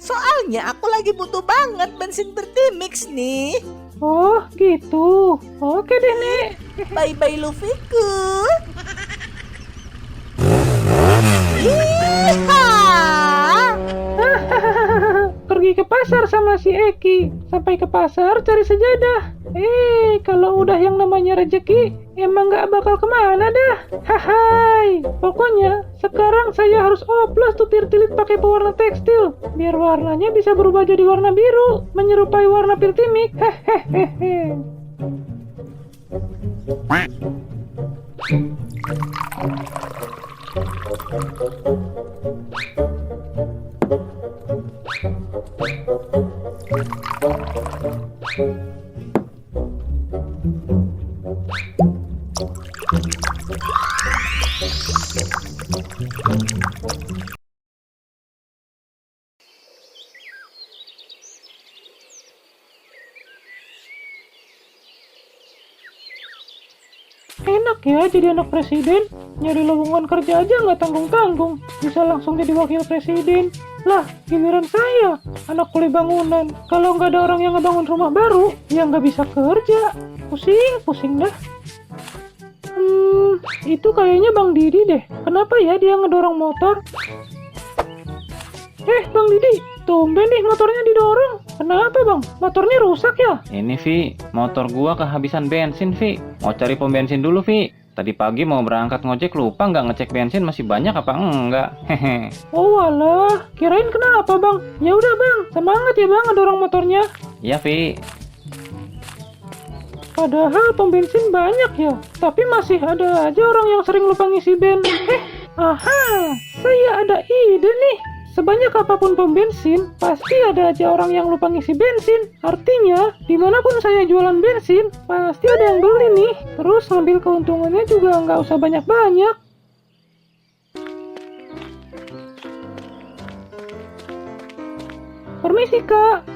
Soalnya aku lagi butuh banget bensin Pertimix nih. Oh gitu. Oke deh Nek. Bye-bye Luffyku. Yeehaw! Pergi ke pasar sama si Eki. Sampai ke pasar cari sejadah. Kalau udah yang namanya rezeki, emang gak bakal kemana dah. Hahai. Pokoknya sekarang saya harus oplos tuh pirtilit pakai pewarna tekstil, biar warnanya bisa berubah jadi warna biru, menyerupai warna pirtimik. Hehehe. Enak ya jadi anak presiden. Nyari lowongan kerja aja nggak tanggung-tanggung, bisa langsung jadi wakil presiden. Lah, giliran saya, anak kuli bangunan. Kalau nggak ada orang yang ngebangun rumah baru, ya nggak bisa kerja. Pusing dah. Itu kayaknya Bang Didi deh. Kenapa ya dia ngedorong motor? Bang Didi, tumben nih motornya didorong. Kenapa Bang? Motornya rusak ya? Ini Vi, motor gua kehabisan bensin Vi. Mau cari pom bensin dulu Vi. Tadi pagi mau berangkat ngojek lupa nggak ngecek bensin masih banyak apa enggak. Hehe. Oh walah, kirain kenapa Bang? Ya udah Bang, semangat ya Bang ngedorong motornya. Iya Vi. Padahal pom bensin banyak ya, tapi masih ada aja orang yang sering lupa ngisi ben. Aha, saya ada ide nih. Sebanyak apapun pom bensin, pasti ada aja orang yang lupa ngisi bensin. Artinya, dimanapun saya jualan bensin, pasti ada yang beli nih. Terus ngambil keuntungannya juga nggak usah banyak-banyak. Permisi Kak,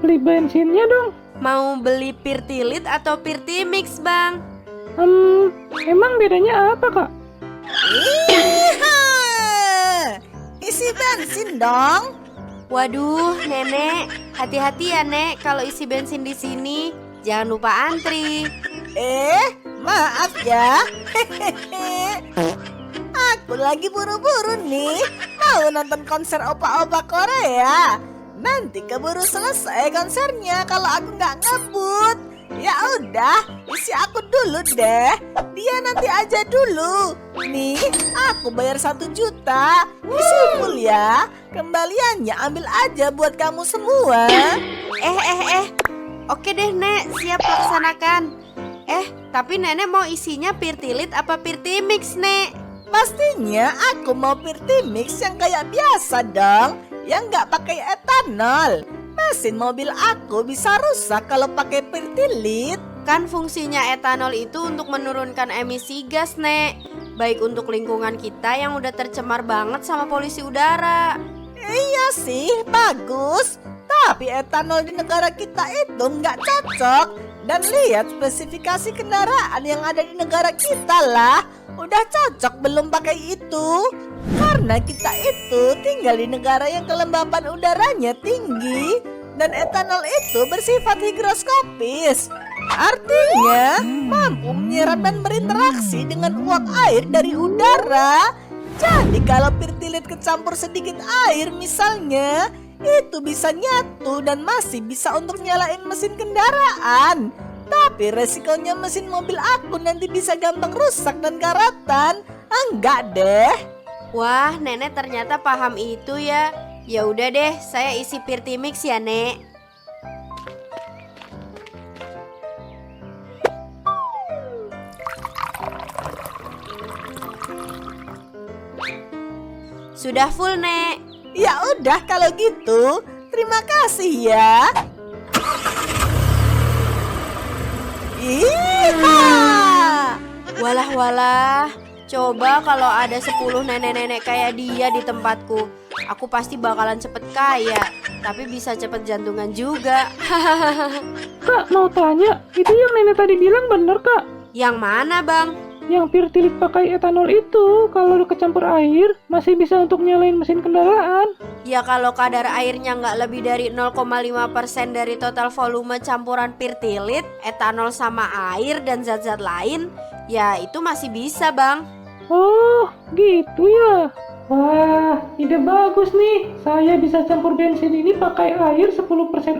beli bensinnya dong. Mau beli Pirtilit atau Pirtimix, Bang? Emang bedanya apa Kak? Isi bensin dong. Waduh, Nenek, hati-hati ya, Nek, kalau isi bensin di sini. Jangan lupa antri. Maaf ya. Aku lagi buru-buru nih, mau nonton konser opa-opa Korea. Nanti keburu selesai konsernya kalau aku nggak ngebut. Ya udah, isi aku dulu deh. Dia nanti aja dulu. Nih, aku bayar 1 juta. Isi full ya. Kembaliannya ambil aja buat kamu semua. Oke deh, Nek, siap laksanakan. Tapi Nenek mau isinya Pirtilit apa Pirtimix, Nek? Pastinya aku mau Pirtimix yang kayak biasa dong, yang nggak pakai etanol. Mesin mobil aku bisa rusak kalau pakai Pirtilit. Kan fungsinya etanol itu untuk menurunkan emisi gas, Nek. Baik untuk lingkungan kita yang udah tercemar banget sama polusi udara. Iya sih, bagus. Tapi etanol di negara kita itu nggak cocok. Dan lihat spesifikasi kendaraan yang ada di negara kita lah. Udah cocok belum pakai itu? Karena kita itu tinggal di negara yang kelembapan udaranya tinggi. Dan etanol itu bersifat higroskopis. Artinya mampu menyerap dan berinteraksi dengan uap air dari udara. Jadi kalau Pirtilit kecampur sedikit air misalnya, itu bisa nyatu dan masih bisa untuk nyalain mesin kendaraan. Tapi resikonya mesin mobil aku nanti bisa gampang rusak dan karatan. Enggak deh. Wah, Nenek ternyata paham itu ya. Ya udah deh, saya isi Pirtimix ya, Nek. Sudah full, Nek. Ya udah kalau gitu, terima kasih ya. Walah, coba kalau ada 10 nenek-nenek kayak dia di tempatku, aku pasti bakalan cepet kaya, tapi bisa cepet jantungan juga. Kak, mau tanya, itu yang nenek tadi bilang bener Kak? Yang mana, Bang? Yang Pirtilit pakai etanol itu kalau kecampur air masih bisa untuk nyalain mesin kendaraan. Ya kalau kadar airnya nggak lebih dari 0,5% dari total volume campuran Pirtilit, etanol sama air dan zat-zat lain, ya itu masih bisa bang. Oh, gitu ya. Wah, ide bagus nih. Saya bisa campur bensin ini pakai air 10%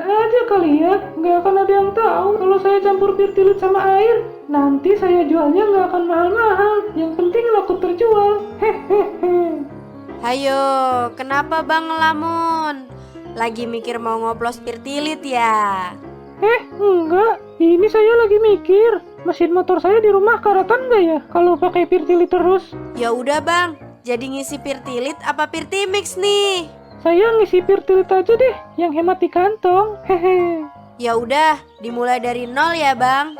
aja kali ya. Nggak akan ada yang tahu kalau saya campur Pirtilit sama air. Nanti saya jualnya nggak akan mahal-mahal. Yang penting laku terjual. Hehehe. Hayo, kenapa bang ngelamun? Lagi mikir mau ngoplos Pirtilit ya? Enggak. Ini saya lagi mikir. Mesin motor saya di rumah karatan nggak ya kalau pakai Pirtilit terus? Ya udah bang, jadi ngisi Pirtilit apa Pirtimix nih? Saya ngisi Pirtilit aja deh, yang hemat di kantong. Hehe. Ya udah, dimulai dari nol ya bang.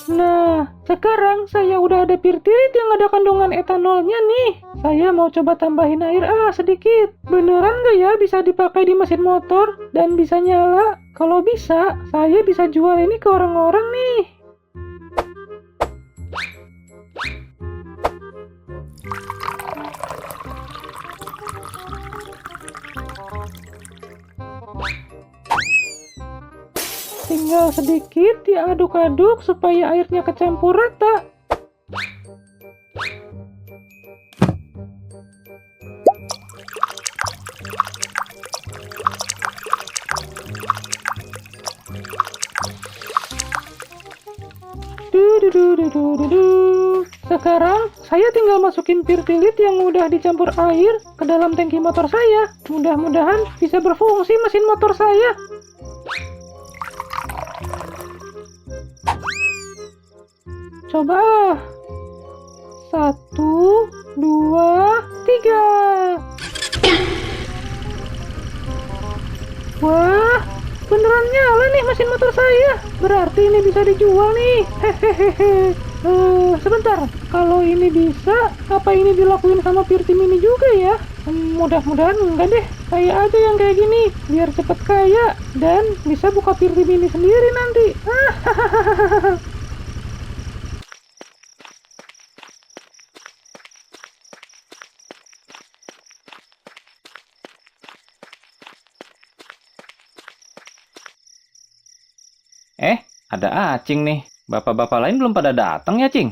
Nah, sekarang saya udah ada Pirtilit yang ada kandungan etanolnya nih. Saya mau coba tambahin air sedikit. Beneran nggak ya bisa dipakai di mesin motor dan bisa nyala? Kalau bisa, saya bisa jual ini ke orang-orang nih. Tinggal sedikit diaduk-aduk supaya airnya kecampur rata. Sekarang saya tinggal masukin Pirtilit yang udah dicampur air ke dalam tangki motor saya. Mudah-mudahan bisa berfungsi mesin motor saya. Coba. 1, 2, 3. Wah, beneran nyala nih mesin motor saya. Berarti ini bisa dijual nih. Hehehe. Sebentar, kalau ini bisa, apa ini dilakuin sama Pirti Mini juga ya? Mudah-mudahan enggak deh. Saya aja yang kayak gini, biar cepet kaya dan bisa buka Pirti Mini sendiri nanti. Ada Acing nih. Bapak-bapak lain belum pada datang ya, Cing?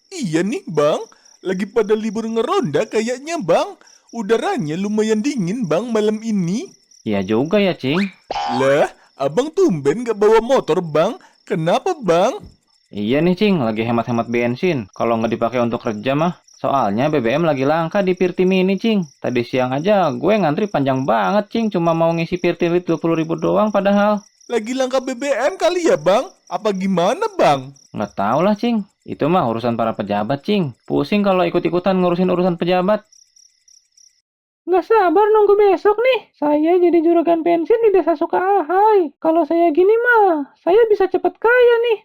Iya nih bang, lagi pada libur ngeronda kayaknya bang. Udaranya lumayan dingin bang malam ini. Iya juga ya, Cing. Lah, abang tumben gak bawa motor bang? Kenapa bang? Iya nih, Cing. Lagi hemat-hemat bensin. Kalau nggak dipakai untuk kerja mah. Soalnya BBM lagi langka di Pirti Mini, Cing. Tadi siang aja gue ngantri panjang banget, Cing. Cuma mau ngisi Pirtilit 20.000 doang padahal. Lagi langka BBM kali ya bang? Apa gimana bang? Nggak tahu lah, Cing. Itu mah urusan para pejabat, Cing. Pusing kalau ikut-ikutan ngurusin urusan pejabat. Nggak sabar nunggu besok nih. Saya jadi juragan bensin di desa Sukahai. Kalau saya gini mah, saya bisa cepet kaya nih.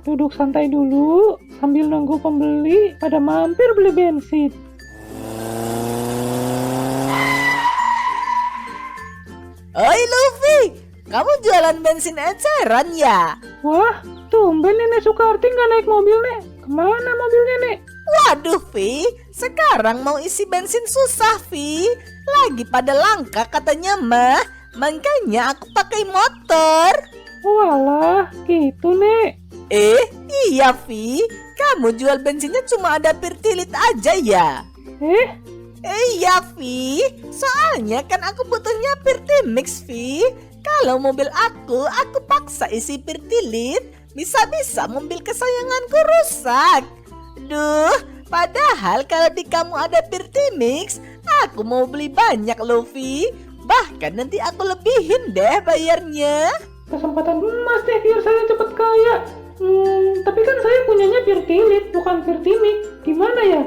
Duduk santai dulu sambil nunggu pembeli pada mampir beli bensin. Oi Luffy, kamu jualan bensin eceran ya? Wah, tumben Nenek Sukarti nggak naik mobil, Nek. Kemana mobilnya, Nek? Waduh Vi, sekarang mau isi bensin susah Vi. Lagi pada langka katanya mah, makanya aku pakai motor. Walah, gitu, Nek. Iya Vi, kamu jual bensinnya cuma ada Pirtilit aja ya? Iya Vi, soalnya kan aku butuhnya Pirtimix Vi. Kalau mobil aku paksa isi Pirtilit, bisa-bisa mobil kesayanganku rusak. Duh, padahal kalau di kamu ada Pirtimix, Aku mau beli banyak, Luffy. Bahkan nanti aku lebihin deh bayarnya. Kesempatan emas deh biar saya cepat kaya. Tapi kan saya punyanya Pirtilit, bukan Pirtimik. Gimana ya?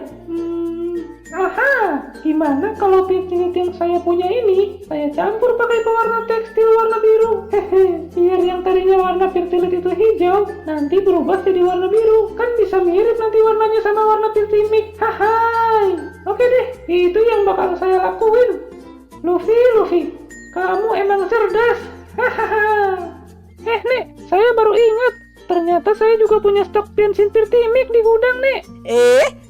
Aha, gimana kalau Pirtilit yang saya punya ini saya campur pakai pewarna tekstil warna biru? Hehe, biar yang tadinya warna Pirtilit itu hijau, nanti berubah jadi warna biru. Kan bisa mirip nanti warnanya sama warna Pirtimik. Hahai. Oke deh, itu yang bakal saya lakuin. Luffy, kamu emang cerdas. Hahaha. Nek, saya baru ingat. Ternyata saya juga punya stok bensin Pirtimik di gudang, Nek.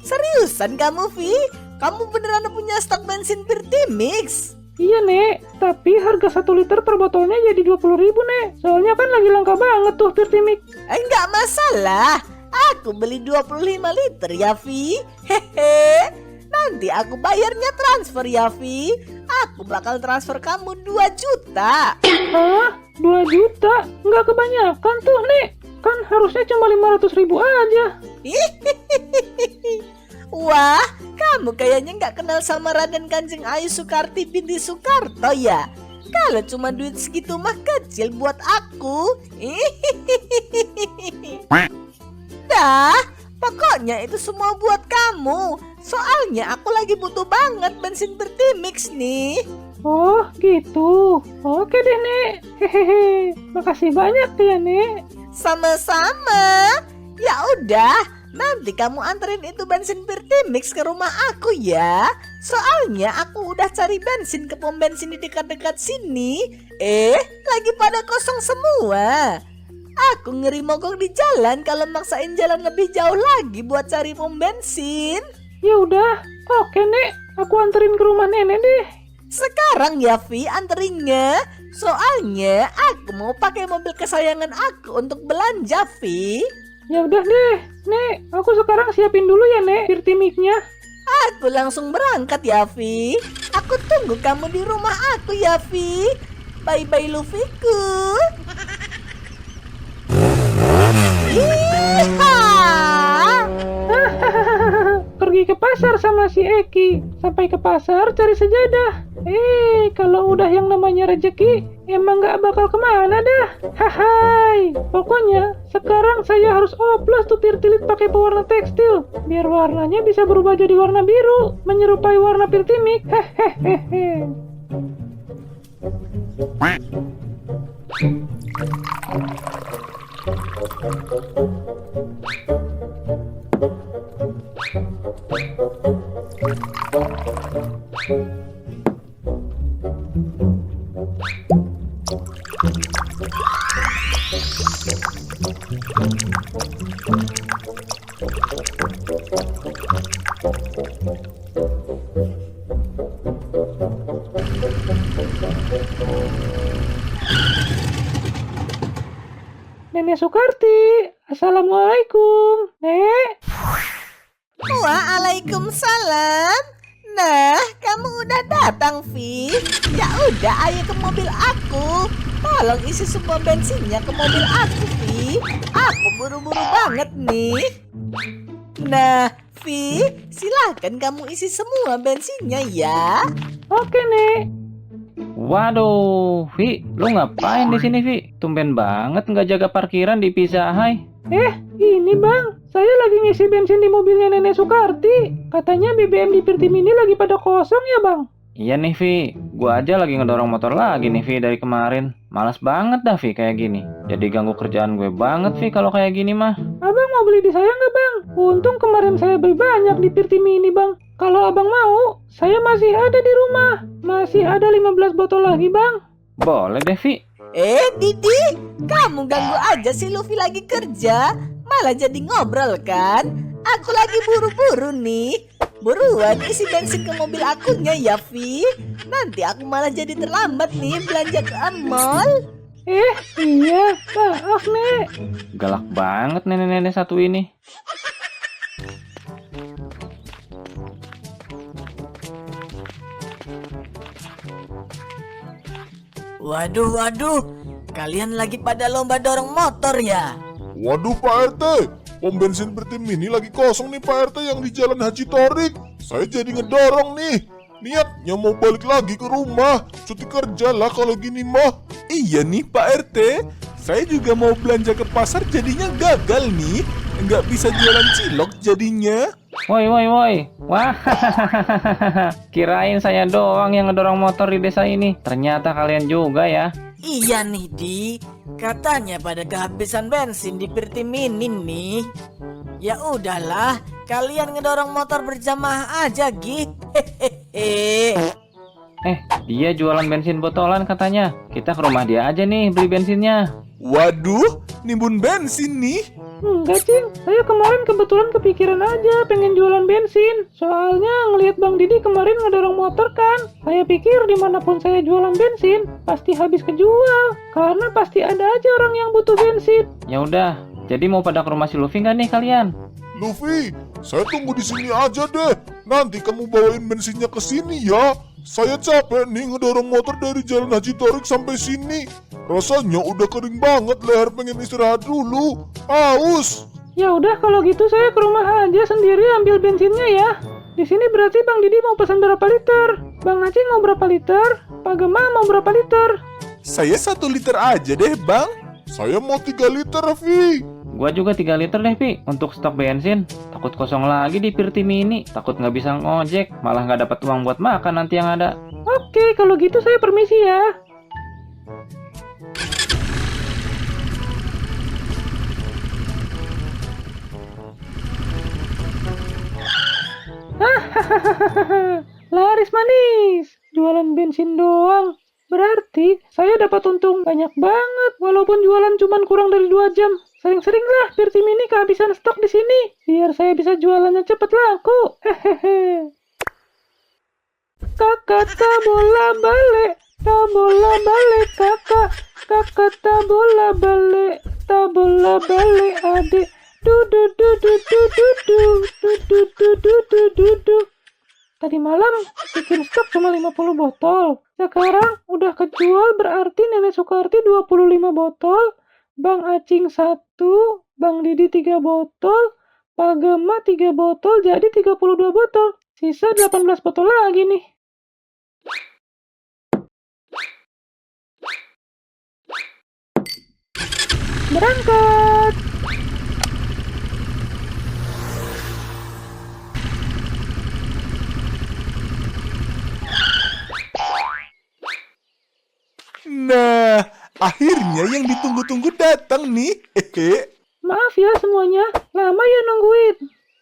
Seriusan kamu, Vi? Kamu beneran punya stok bensin Pirtimix? Iya, Nek. Tapi harga 1 liter per botolnya jadi 20.000, Nek. Soalnya kan lagi langka banget tuh Pirtimik. Enggak masalah. Aku beli 25 liter ya, Vi. Hehe. Nanti aku bayarnya transfer ya, Vi. Aku bakal transfer kamu 2 juta. Hah? 2 juta? Nggak kebanyakan tuh, Nek. Kan harusnya cuma 500.000 aja. Wah, kamu kayaknya nggak kenal sama Raden Kanjeng Ayu Soekarti binti Soekarto ya? Kalau cuma duit segitu mah kecil buat aku. Dah, pokoknya itu semua buat kamu. Soalnya aku lagi butuh banget bensin Pirtimix nih. Oh, gitu. Oke deh, Nek. Hehehe. Makasih banyak ya, Nek. Sama-sama. Ya udah, nanti kamu anterin itu bensin Pirtimix ke rumah aku ya. Soalnya aku udah cari bensin ke pom bensin di dekat-dekat sini. Lagi pada kosong semua. Aku ngeri mogok di jalan kalau maksain jalan lebih jauh lagi buat cari pom bensin. Ya udah. Oke, Nek. Aku anterin ke rumah nenek deh. Sekarang ya, Vi, anterinnya. Soalnya aku mau pakai mobil kesayangan aku untuk belanja, Vi. Ya udah deh, Nek. Aku sekarang siapin dulu ya, Nek, Pirtimiknya. Aku langsung berangkat ya, Vi. Aku tunggu kamu di rumah aku ya, Vi. Bye-bye, Luffyku. Yeehaw! Pergi ke pasar sama si Eki. Sampai ke pasar cari sejadah. Kalau udah yang namanya rezeki, emang gak bakal kemana dah. Hahai. Pokoknya sekarang saya harus oplos tuh Pirtilit pakai pewarna tekstil. Biar warnanya bisa berubah jadi warna biru, menyerupai warna Pirtimik. Hehehe. Nenek Soekarti, Assalamualaikum, Nek. Waalaikumsalam. Nah, kamu udah datang, Vi. Ya udah, ayo ke mobil aku. Tolong isi semua bensinnya ke mobil aku, Vi. Aku buru-buru banget nih. Nah, Vi, silahkan kamu isi semua bensinnya ya. Oke, Nek. Waduh, Vi, lu ngapain di sini, Vi? Tumben banget nggak jaga parkiran di Pizza Hut. Ini bang, saya lagi ngisi bensin di mobilnya Nenek Soekarti. Katanya BBM di Pirtim ini lagi pada kosong ya bang? Iya nih, Vi. Gua aja lagi ngedorong motor lagi nih, Vi, dari kemarin. Malas banget dah, Vi, kayak gini. Jadi ganggu kerjaan gue banget, Vi, kalau kayak gini mah. Abang mau beli di saya nggak bang? Untung kemarin saya beli banyak di Pirtim ini bang. Kalau abang mau, saya masih ada di rumah. Masih ada 15 botol lagi bang. Boleh deh, Vi. Didi, kamu ganggu aja si Luffy lagi kerja. Malah jadi ngobrol kan? Aku lagi buru-buru nih. Buruan isi bensin ke mobil akunya ya, Vi. Nanti aku malah jadi terlambat nih belanja ke mall. Iya, maaf Nek. Galak banget nenek-nenek satu ini. Waduh, kalian lagi pada lomba dorong motor ya? Waduh Pak RT, pom bensin Pirtim ini lagi kosong nih Pak RT yang di Jalan Haji Torik. Saya jadi ngedorong nih. Niatnya mau balik lagi ke rumah. Cuti kerja lah kalau gini mah. Iya nih Pak RT. Saya juga mau belanja ke pasar jadinya gagal nih. Nggak bisa jualan cilok jadinya. Woi, woi, woi. Wah, kirain saya doang yang ngedorong motor di desa ini. Ternyata kalian juga ya. Iya nih Di, katanya pada kehabisan bensin di Pirtimini nih. Ya udahlah, kalian ngedorong motor berjamaah aja Gi. Hehehe. Dia jualan bensin botolan katanya. Kita ke rumah dia aja nih beli bensinnya. Waduh, nimbun bensin nih. Enggak, Cing. Saya kemarin kebetulan kepikiran aja pengen jualan bensin. Soalnya ngelihat Bang Didi kemarin ngedorong motor kan. Saya pikir dimanapun saya jualan bensin, pasti habis kejual. Karena pasti ada aja orang yang butuh bensin. Ya udah, jadi mau pada ke rumah si Luffy nggak nih kalian? Luffy, saya tunggu di sini aja deh. Nanti kamu bawain bensinnya ke sini ya. Saya capek nih ngedorong motor dari Jalan Haji Torik sampai sini. Rasanya udah kering banget, leher pengen istirahat dulu. Haus. Ya udah kalau gitu saya ke rumah aja sendiri ambil bensinnya ya. Di sini berarti Bang Didi mau pesan berapa liter? Bang Acing mau berapa liter? Pak Gema mau berapa liter? Saya 1 liter aja deh, Bang. Saya mau 3 liter, Vi. Gua juga 3 liter deh, Pi, untuk stok bensin. Takut kosong lagi di Pirtimini. Takut nggak bisa ngojek, malah nggak dapat uang buat makan nanti yang ada. Oke, kalau gitu saya permisi ya. Laris manis, jualan bensin doang. Berarti saya dapat untung banyak banget, walaupun jualan cuma kurang dari 2 jam. Sering-seringlah Pirtimini kehabisan stok di sini, biar saya bisa jualannya cepet laku. Hehehe. Kakak tak bola balik, kakak. Kakak tak bola balik adik. Du. Tadi malam bikin stok cuma 50 botol. Sekarang udah kejual berarti Nenek Sukarti 25 botol, Bang Acing 1, Bang Didi 3 botol, Pak Gema 3 botol, jadi 32 botol. Sisa 18 botol lagi nih. Berangkat! Nah, akhirnya yang ditunggu-tunggu datang nih. Hehe. Maaf ya semuanya, lama ya nungguin.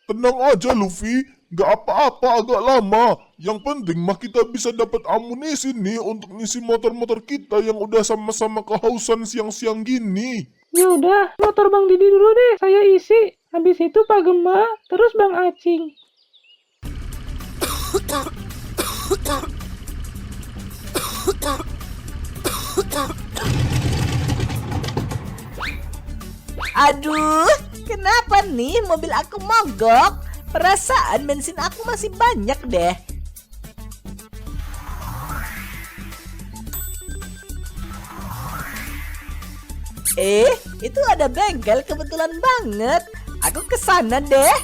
Tenang aja, Luffy. Gak apa-apa agak lama. Yang penting mah kita bisa dapat amunisi nih untuk ngisi motor-motor kita yang udah sama-sama kehausan siang-siang gini. Ya udah, motor Bang Didi dulu deh, saya isi. Habis itu Pak Gema, terus Bang Acing. Aduh, kenapa nih mobil aku mogok? Perasaan bensin aku masih banyak deh. Itu ada bengkel kebetulan banget. Aku kesana deh.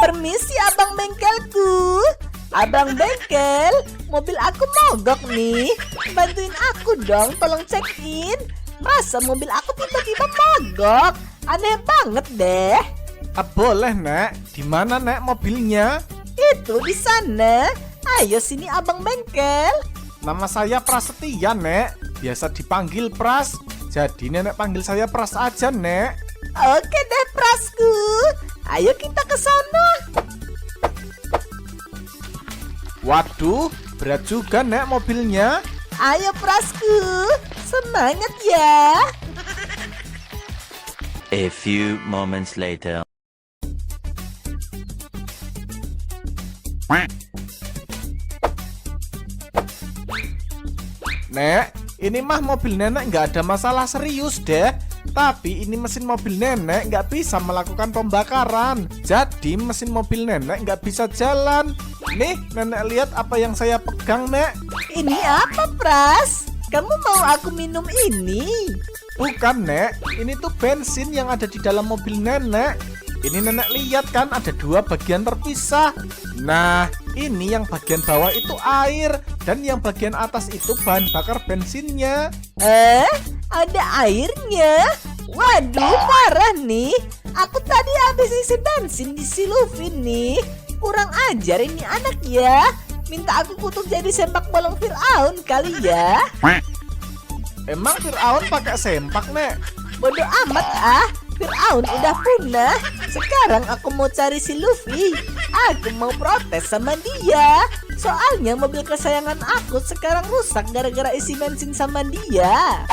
Permisi abang bengkelku. Abang bengkel, mobil aku mogok nih. Bantuin aku dong, tolong check in. Masa mobil aku tiba-tiba mogok? Aneh banget deh. Boleh, Nek. Di mana, Nek, mobilnya? Itu di sana. Ayo sini abang bengkel. Nama saya Prasetya, Nek. Biasa dipanggil Pras. Jadi Nenek panggil saya Pras aja, Nek. Oke deh Prasku. Ayo kita ke sana. Waduh, berat juga, Nek, mobilnya. Ayo Prasku, semangat ya. A few moments later. Nek, ini mah mobil Nenek nggak ada masalah serius deh. Tapi ini mesin mobil Nenek nggak bisa melakukan pembakaran. Jadi mesin mobil Nenek nggak bisa jalan. Nih, Nenek lihat apa yang saya pegang, Nek. Ini apa Pras? Kamu mau aku minum ini? Bukan, Nek. Ini tuh bensin yang ada di dalam mobil Nenek. Ini nenek lihat kan ada dua bagian terpisah. Nah, ini yang bagian bawah itu air dan yang bagian atas itu bahan bakar bensinnya. Ada airnya? Waduh, parah nih. Aku tadi habis isi bensin di si Luffy nih. Kurang ajar ini anak ya. Minta aku kutuk jadi sempak bolong Fir'aun kali ya. Emang Fir'aun pakai sempak, Nek? Bodoh amat ah. Fir'aun udah punah. Sekarang aku mau cari si Luffy. Aku mau protes sama dia. Soalnya mobil kesayangan aku sekarang rusak gara-gara isi bensin sama dia.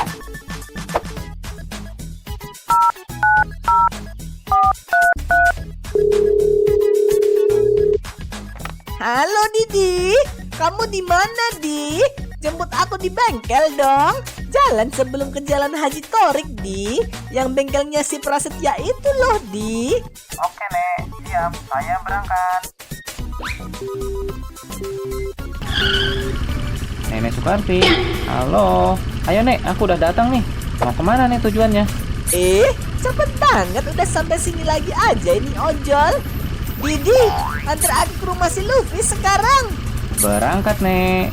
Halo Didi, kamu di mana Di? Jemput aku di bengkel dong. Jalan sebelum ke Jalan Haji Torik Di. Yang bengkelnya si Prasetya itu loh Di. Oke Nek, siap, saya berangkat. Nenek Sukarti, halo. Ayo Nek, aku udah datang nih. Mau kemana nih tujuannya? Cepet banget udah sampai sini lagi aja ini ojol. Didi, antar aku ke rumah si Luffy sekarang. Berangkat Nek.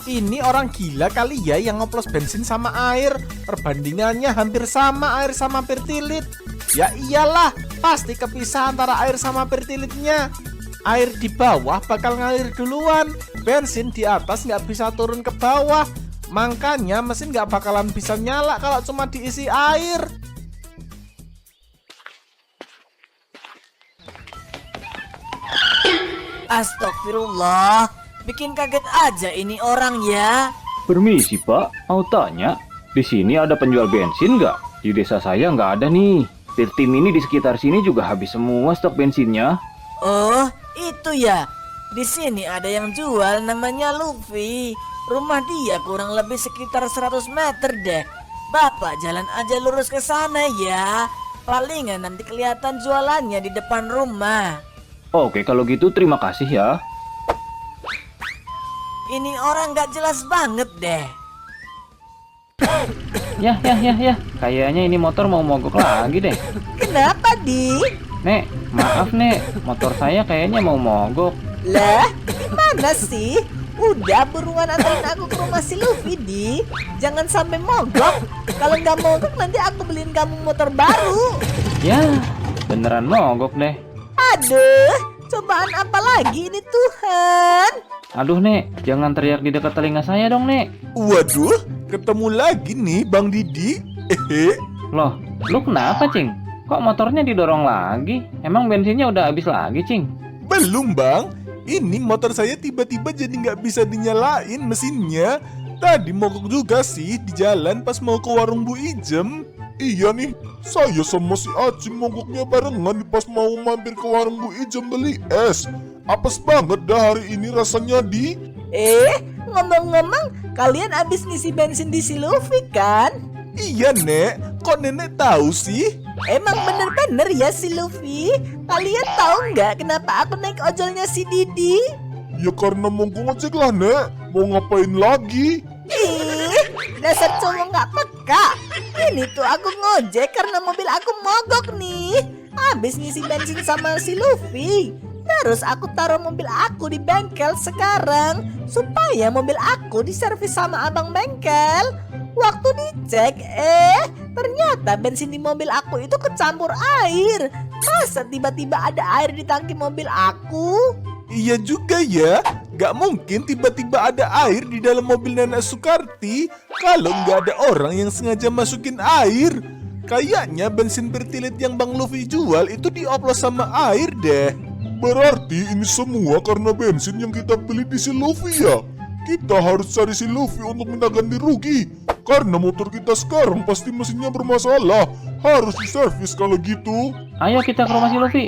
Ini orang gila kali ya yang ngoplos bensin sama air. Perbandingannya hampir sama air sama pertilit. Ya iyalah, pasti kepisah antara air sama pertilitnya. Air di bawah bakal ngalir duluan. Bensin di atas nggak bisa turun ke bawah. Makanya mesin nggak bakalan bisa nyala kalau cuma diisi air. Astagfirullah, bikin kaget aja ini orang ya. Permisi Pak, mau tanya, di sini ada penjual bensin nggak? Di desa saya nggak ada nih. Tirti Mini di sekitar sini juga habis semua stok bensinnya. Oh, itu ya. Di sini ada yang jual namanya Luffy. Rumah dia kurang lebih sekitar 100 meter deh. Bapak jalan aja lurus ke sana ya. Palingan nanti kelihatan jualannya di depan rumah. Oke, kalau gitu terima kasih ya. Ini orang gak jelas banget deh. Ya. Kayaknya ini motor mau mogok lagi deh. Kenapa Di? Nek, maaf Nek, motor saya kayaknya mau mogok. Lah, gimana sih? Udah buruan anterin aku ke rumah si Luffy Di. Jangan sampai mogok. Kalau nggak mogok nanti aku beliin kamu motor baru. Ya, beneran mogok deh. Aduh, cobaan apa lagi ini Tuhan? Aduh Nek, jangan teriak di dekat telinga saya dong Nek. Waduh, ketemu lagi nih Bang Didi. Loh, lu kenapa Cing? Kok motornya didorong lagi? Emang bensinnya udah habis lagi Cing? Belum Bang, ini motor saya tiba-tiba jadi nggak bisa dinyalain mesinnya. Tadi mogok juga sih di jalan pas mau ke warung Bu Ijem. Iya nih, saya sama si Acing mogoknya barengan pas mau mampir ke warung Bu Ijem beli es. Apes banget dah hari ini rasanya Di. Ngomong-ngomong, kalian abis ngisi bensin di si Luffy kan? Iya Nek, kok Nenek tahu sih? Emang bener-bener ya si Luffy? Kalian tahu nggak kenapa aku naik ojolnya si Didi? Ya karena mau ngojek lah Nek, mau ngapain lagi? Dasar cowok nggak peka. Ini tuh aku ngojek karena mobil aku mogok nih. Habis ngisi bensin sama si Luffy. Terus aku taruh mobil aku di bengkel sekarang supaya mobil aku diservis sama abang bengkel. Waktu dicek, ternyata bensin di mobil aku itu kecampur air. Masa tiba-tiba ada air di tangki mobil aku? Iya juga ya, gak mungkin tiba-tiba ada air di dalam mobil Nenek Sukarti kalau nggak ada orang yang sengaja masukin air. Kayaknya bensin pertilit yang Bang Luffy jual itu dioplos sama air deh. Berarti ini semua karena bensin yang kita beli di si Luffy ya? Kita harus cari si Luffy untuk minta ganti rugi. Karena motor kita sekarang pasti mesinnya bermasalah. Harus diservis kalau gitu. Ayo kita ke rumah si Luffy.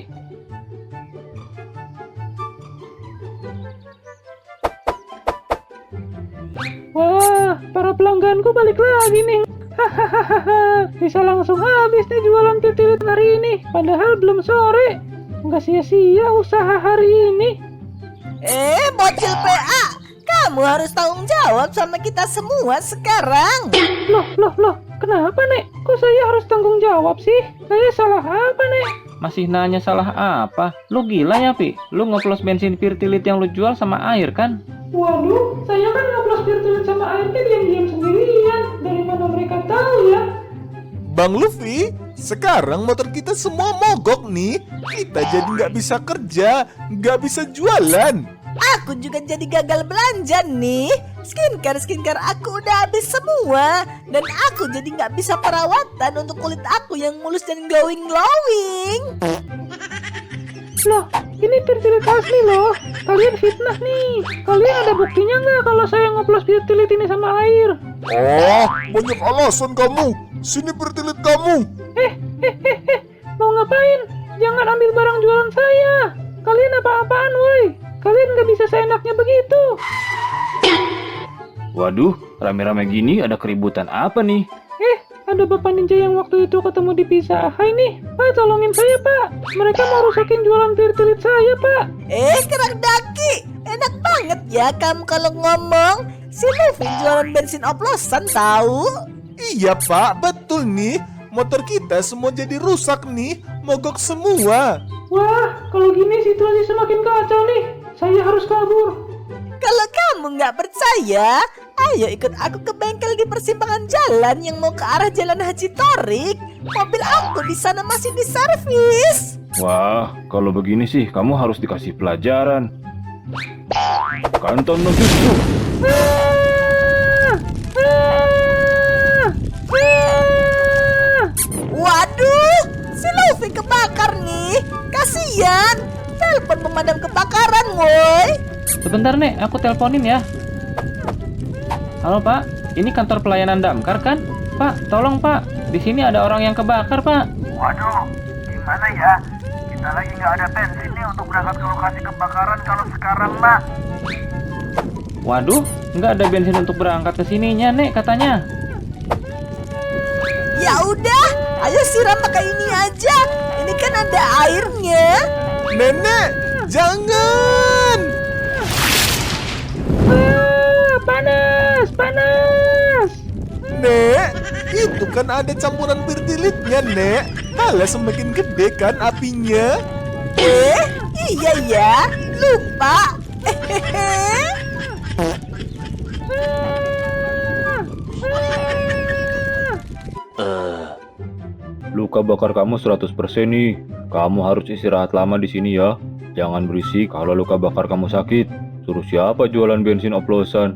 Wah, para pelangganku balik lagi nih. Hahaha, bisa langsung habis nih jualan titilit hari ini. Padahal belum sore. Nggak sia-sia usaha hari ini. Bocil PA, kamu Kamu harus tanggung jawab sama kita semua sekarang. Loh, kenapa, Nek? Kok saya harus tanggung jawab sih? Saya salah apa, Nek? Masih nanya salah apa? Lu gila ya, Pi? Lu ngoplos bensin Pirtilit yang lu jual sama air kan? Waduh, saya kan ngoplos Pirtilit sama airnya diam-diam sendirian. Dari mana mereka tahu ya? Bang Luffy, sekarang motor kita semua mogok nih. Kita jadi nggak bisa kerja, nggak bisa jualan. Aku juga jadi gagal belanja nih. Skincare aku udah habis semua. Dan aku jadi nggak bisa perawatan untuk kulit aku yang mulus dan glowing. Loh, ini Pirtilit asli loh. Kalian fitnah nih. Kalian ada buktinya nggak kalau saya ngoplos Pirtilit ini sama air? Oh, banyak alasan kamu. Sini Pirtilit kamu. Mau ngapain? Jangan ambil barang jualan saya. Kalian apa-apaan, woi? Kalian nggak bisa seenaknya begitu. Waduh, rame-rame gini ada keributan apa nih? Ada bapak ninja yang waktu itu ketemu di Pizza Hut nih. Pak, tolongin saya, Pak. Mereka mau rusakin jualan Pirtilit saya, Pak. Kerak daki. Enak banget ya kamu kalau ngomong. Si Luffy jualan bensin oplosan tahu. Iya Pak, betul nih. Motor kita semua jadi rusak nih, mogok semua. Wah, kalau gini situasi semakin kacau nih. Saya harus kabur. Kalau kamu nggak percaya, ayo ikut aku ke bengkel di persimpangan jalan yang mau ke arah Jalan Haji Torik. Mobil aku di sana masih diservis. Wah, kalau begini sih kamu harus dikasih pelajaran. Kanton no jutsu. Waduh, si Luffy kebakar nih. Kasian. Telepon pemadam kebakaran, woi. Sebentar, Nek, aku teleponin ya. Halo, Pak. Ini kantor pelayanan damkar kan? Pak, tolong, Pak. Di sini ada orang yang kebakar, Pak. Waduh, gimana ya? Kita lagi nggak ada bensin nih untuk berangkat ke lokasi kebakaran kalau sekarang, Mak. Waduh, nggak ada bensin untuk berangkat ke sininya, Nek, katanya. Ya udah, ayo siram pakai ini aja. Ini kan ada airnya. Nenek, jangan. Panas. Nek, itu kan ada campuran Pirtilitnya, Nek. Malah semakin gede kan apinya. Iya ya, lupa. Luka bakar kamu 100% nih. Kamu harus istirahat lama di sini ya. Jangan berisik kalau luka bakar kamu sakit. Suruh siapa jualan bensin oplosan?